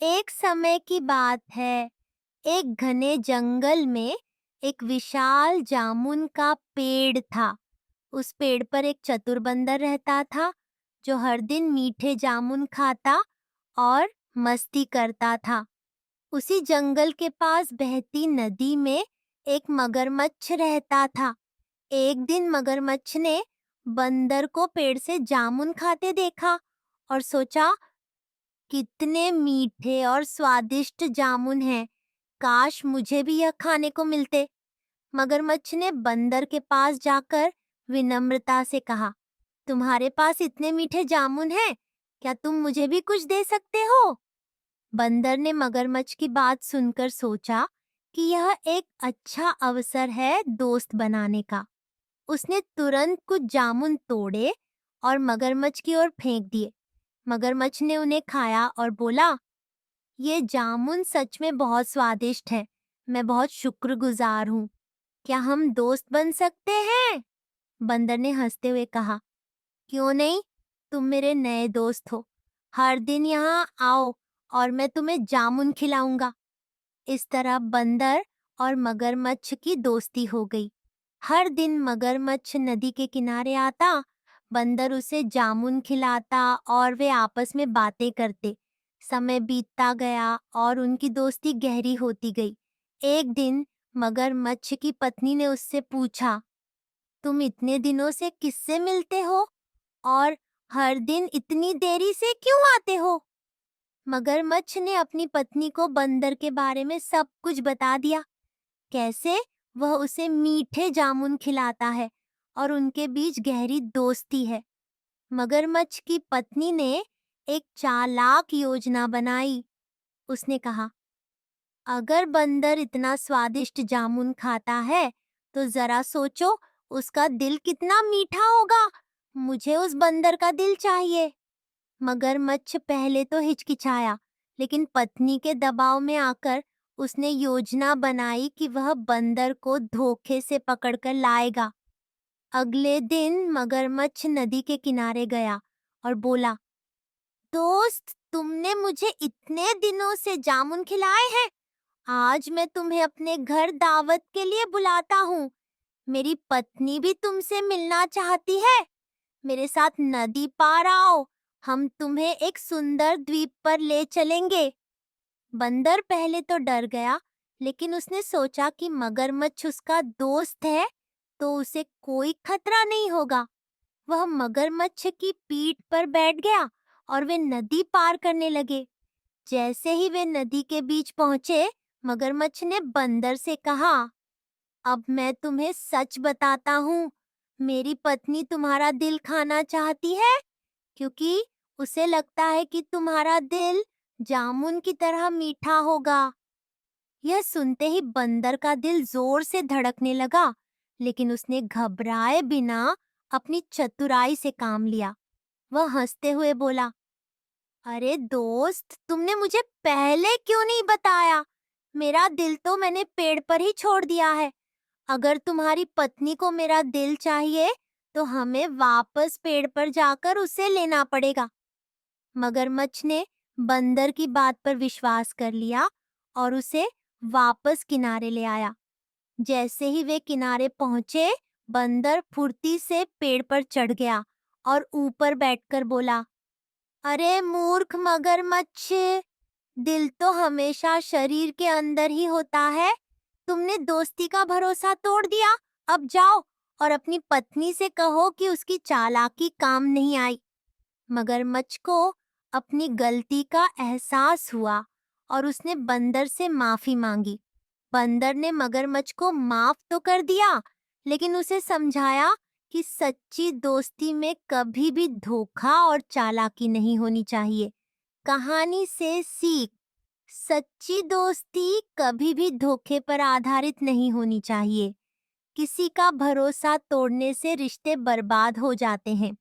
एक समय की बात है। एक घने जंगल में एक विशाल जामुन का पेड़ था। उस पेड़ पर एक चतुर बंदर रहता था, जो हर दिन मीठे जामुन खाता और मस्ती करता था। उसी जंगल के पास बहती नदी में एक मगरमच्छ रहता था। एक दिन मगरमच्छ ने बंदर को पेड़ से जामुन खाते देखा और सोचा, कितने मीठे और स्वादिष्ट जामुन हैं। काश मुझे भी यह खाने को मिलते। मगरमच्छ ने बंदर के पास जाकर विनम्रता से कहा, तुम्हारे पास इतने मीठे जामुन हैं, क्या तुम मुझे भी कुछ दे सकते हो? बंदर ने मगरमच्छ की बात सुनकर सोचा कि यह एक अच्छा अवसर है दोस्त बनाने का। उसने तुरंत कुछ जामुन तोड़े और मगरमच्छ की ओर फेंक दिए। मगरमच्छ ने उन्हें खाया और बोला, ये जामुन सच में बहुत स्वादिष्ट है। मैं बहुत शुक्रगुजार हूँ। क्या हम दोस्त बन सकते हैं? बंदर ने हंसते हुए कहा, क्यों नहीं? तुम मेरे नए दोस्त हो। हर दिन यहाँ आओ और मैं तुम्हें जामुन खिलाऊंगा। इस तरह बंदर और मगरमच्छ की दोस्ती हो गई। हर दिन मगरमच्छ नदी के किनारे आता, बंदर उसे जामुन खिलाता और वे आपस में बातें करते। समय बीतता गया और उनकी दोस्ती गहरी होती गई। एक दिन मगरमच्छ की पत्नी ने उससे पूछा, तुम इतने दिनों से किससे मिलते हो और हर दिन इतनी देरी से क्यों आते हो? मगरमच्छ ने अपनी पत्नी को बंदर के बारे में सब कुछ बता दिया। कैसे वह उसे मीठे जामुन खिलाता है और उनके बीच गहरी दोस्ती है। मगरमच्छ की पत्नी ने एक चालाक योजना बनाई। उसने कहा, अगर बंदर इतना स्वादिष्ट जामुन खाता है, तो जरा सोचो उसका दिल कितना मीठा होगा। मुझे उस बंदर का दिल चाहिए। मगरमच्छ पहले तो हिचकिचाया, लेकिन पत्नी के दबाव में आकर उसने योजना बनाई कि वह बंदर को धोखे से पकड़कर लाएगा। अगले दिन मगरमच्छ नदी के किनारे गया और बोला, दोस्त, तुमने मुझे इतने दिनों से जामुन खिलाए हैं। आज मैं तुम्हें अपने घर दावत के लिए बुलाता हूँ। मेरी पत्नी भी तुमसे मिलना चाहती है। मेरे साथ नदी पार आओ, हम तुम्हें एक सुंदर द्वीप पर ले चलेंगे। बंदर पहले तो डर गया, लेकिन उसने सोचा कि मगरमच्छ उसका दोस्त है, तो उसे कोई खतरा नहीं होगा। वह मगरमच्छ की पीठ पर बैठ गया और वे नदी पार करने लगे। जैसे ही वे नदी के बीच पहुंचे, मगरमच्छ ने बंदर से कहा, अब मैं तुम्हें सच बताता हूँ। मेरी पत्नी तुम्हारा दिल खाना चाहती है, क्योंकि उसे लगता है कि तुम्हारा दिल जामुन की तरह मीठा होगा। यह सुनते ही बंदर का दिल जोर से धड़कने लगा, लेकिन उसने घबराए बिना अपनी चतुराई से काम लिया। वह हंसते हुए बोला, अरे दोस्त, तुमने मुझे पहले क्यों नहीं बताया? मेरा दिल तो मैंने पेड़ पर ही छोड़ दिया है। अगर तुम्हारी पत्नी को मेरा दिल चाहिए, तो हमें वापस पेड़ पर जाकर उसे लेना पड़ेगा। मगरमच्छ ने बंदर की बात पर विश्वास कर लिया और उसे वापस किनारे ले आया। जैसे ही वे किनारे पहुंचे, बंदर फुर्ती से पेड़ पर चढ़ गया और ऊपर बैठकर बोला, अरे मूर्ख मगरमच्छ, दिल तो हमेशा शरीर के अंदर ही होता है। तुमने दोस्ती का भरोसा तोड़ दिया। अब जाओ और अपनी पत्नी से कहो कि उसकी चालाकी काम नहीं आई। मगरमच्छ को अपनी गलती का एहसास हुआ और उसने बंदर से माफी मांगी। बंदर ने मगरमच्छ को माफ तो कर दिया, लेकिन उसे समझाया कि सच्ची दोस्ती में कभी भी धोखा और चालाकी नहीं होनी चाहिए। कहानी से सीख, सच्ची दोस्ती कभी भी धोखे पर आधारित नहीं होनी चाहिए। किसी का भरोसा तोड़ने से रिश्ते बर्बाद हो जाते हैं।